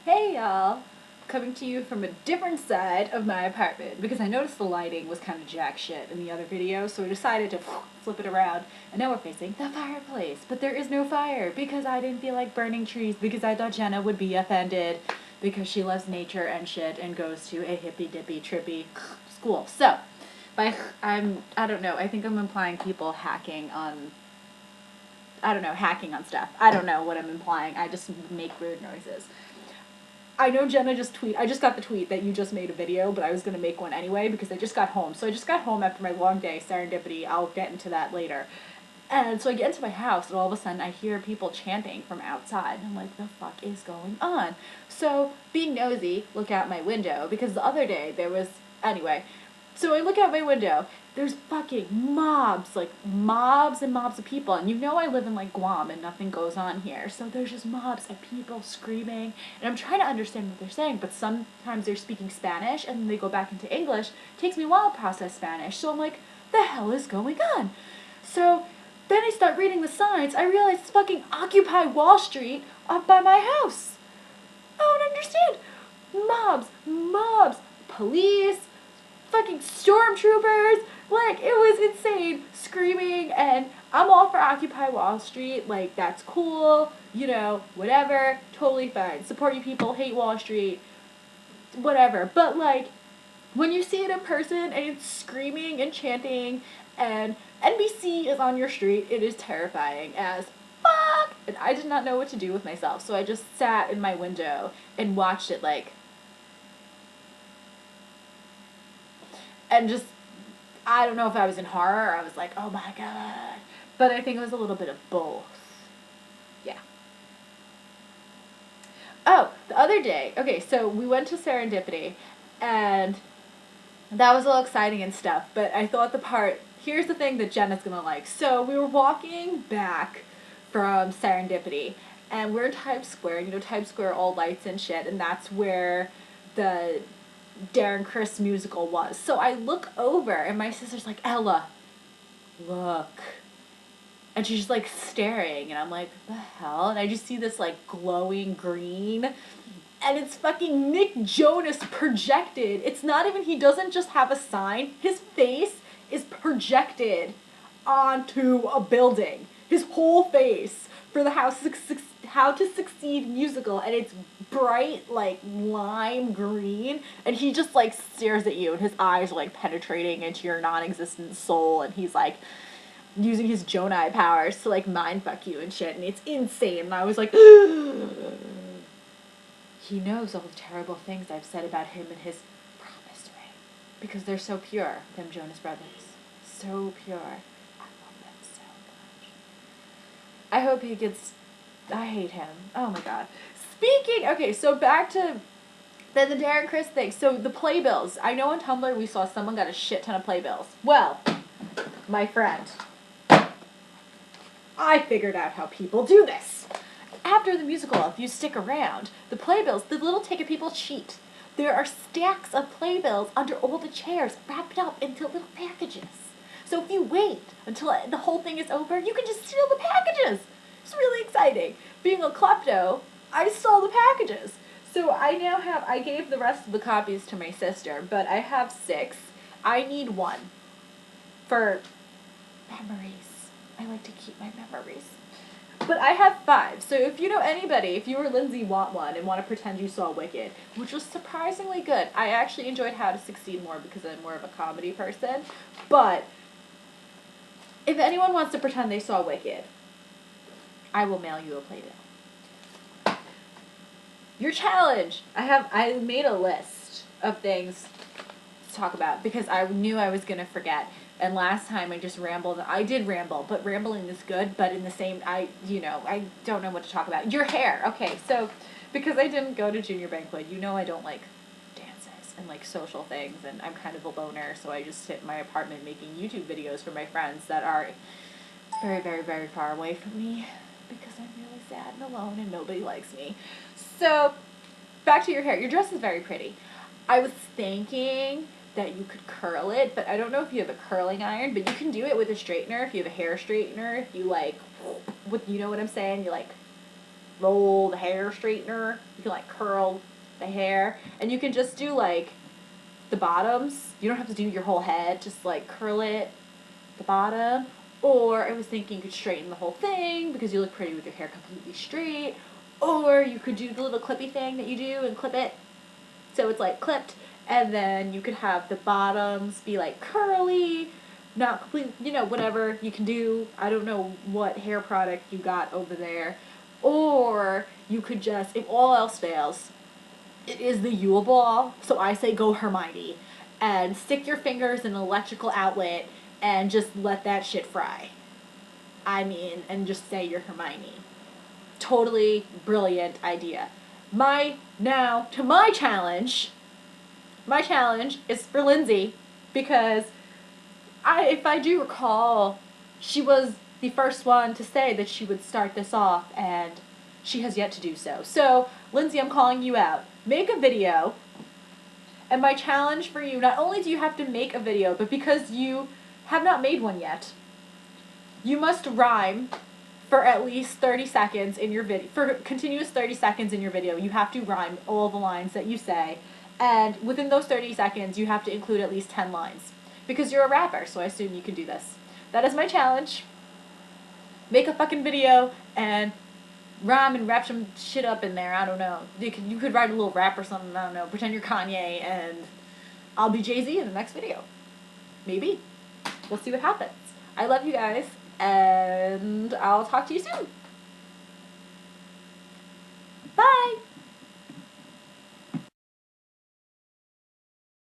Hey y'all! Coming to you from a different side of my apartment because I noticed the lighting was kind of jack shit in the other video, so I decided to flip it around, and now we're facing the fireplace. But there is no fire because I didn't feel like burning trees because I thought Jenna would be offended because she loves nature and shit and goes to a hippy dippy trippy school. So, I don't know, I think I'm implying people hacking on hacking on stuff. I don't know what I'm implying. I just make weird noises. I know Jenna I just got the tweet that you just made a video, but I was going to make one anyway because I just got home. So I just got home after my long day, serendipity. I'll get into that later. And so I get into my house, and all of a sudden I hear people chanting from outside. And I'm like, the fuck is going on? So, being nosy, look out my window, because the other day anyway, so I look out my window, there's fucking mobs, like mobs and mobs of people. And you know I live in like Guam and nothing goes on here. So there's just mobs of people screaming. And I'm trying to understand what they're saying, but sometimes they're speaking Spanish and then they go back into English. It takes me a while to process Spanish. So I'm like, the hell is going on? So then I start reading the signs. I realize it's fucking Occupy Wall Street up by my house. I don't understand. Mobs, police, fucking stormtroopers. Like, it was insane, screaming, and I'm all for Occupy Wall Street. Like, that's cool, whatever, totally fine. Support you people, hate Wall Street, whatever. But, like, when you see it in person and it's screaming and chanting and NBC is on your street, it is terrifying as fuck. And I did not know what to do with myself, so I just sat in my window and watched it, and just, I don't know if I was in horror or I was like, oh my god. But I think it was a little bit of both. Yeah. Oh, the other day, okay, so we went to Serendipity, and that was all exciting and stuff, but I thought here's the thing that Jenna's gonna like. So we were walking back from Serendipity, and we're in Times Square, Times Square, all lights and shit, and that's where the Darren Criss musical was. So I look over, and my sister's like, Ella, look. And she's just, like, staring, and I'm like, the hell? And I just see this, like, glowing green, and it's fucking Nick Jonas projected. It's not even, he doesn't just have a sign. His face is projected onto a building. His whole face for the How to Succeed musical, and it's bright, like, lime green, and he just, like, stares at you, and his eyes are, like, penetrating into your non-existent soul, and he's, like, using his Jonai powers to, like, mindfuck you and shit, and it's insane, and I was like, he knows all the terrible things I've said about him and his promised ring, because they're so pure, them Jonas Brothers. So pure. I love them so much. I hope he gets... I hate him. Oh my god. Okay, so back to the Darren Criss thing. So the playbills. I know on Tumblr we saw someone got a shit ton of playbills. Well, my friend, I figured out how people do this. After the musical, if you stick around, the playbills, the little ticket people cheat. There are stacks of playbills under all the chairs wrapped up into little packages. So if you wait until the whole thing is over, you can just steal the packages. It's really exciting. Being a klepto, I stole the packages. So I gave the rest of the copies to my sister, but I have 6. I need 1 for memories. I like to keep my memories. But I have 5, so if you know anybody, if you or Lindsay want one and want to pretend you saw Wicked, which was surprisingly good. I actually enjoyed How to Succeed more because I'm more of a comedy person, but if anyone wants to pretend they saw Wicked, I will mail you a playbill. Your challenge! I made a list of things to talk about because I knew I was going to forget. And last time I just rambled. I did ramble, but rambling is good, but in the same, I don't know what to talk about. Your hair. Okay, so because I didn't go to junior banquet, I don't like dances and like social things, and I'm kind of a loner, so I just sit in my apartment making YouTube videos for my friends that are very, very, very far away from me because I'm really sad and alone and nobody likes me. So, back to your hair. Your dress is very pretty. I was thinking that you could curl it, but I don't know if you have a curling iron, but you can do it with a straightener if you have a hair straightener, if you like, you know what I'm saying? You like rolled hair straightener. You can like curl the hair, and you can just do like the bottoms. You don't have to do your whole head, just like curl it, the bottom. Or I was thinking you could straighten the whole thing because you look pretty with your hair completely straight. Or you could do the little clippy thing that you do and clip it so it's like clipped, and then you could have the bottoms be like curly, not complete, you know, whatever you can do. I don't know what hair product you got over there. Or you could just, if all else fails, it is the Yule Ball, so I say go Hermione. And stick your fingers in an electrical outlet and just let that shit fry. I mean, and just say you're Hermione. Totally brilliant idea. Now to my challenge. My challenge is for Lindsay because if I do recall, she was the first one to say that she would start this off, and she has yet to do so. So, Lindsay, I'm calling you out. Make a video, and my challenge for you, not only do you have to make a video, but because you have not made one yet, you must rhyme for at least 30 seconds in your video. For continuous 30 seconds in your video, you have to rhyme all the lines that you say, and within those 30 seconds, you have to include at least 10 lines. Because you're a rapper, so I assume you can do this. That is my challenge. Make a fucking video and rhyme and rap some shit up in there. I don't know. You could write a little rap or something. I don't know. Pretend you're Kanye, and I'll be Jay-Z in the next video. Maybe. We'll see what happens. I love you guys, and I'll talk to you soon.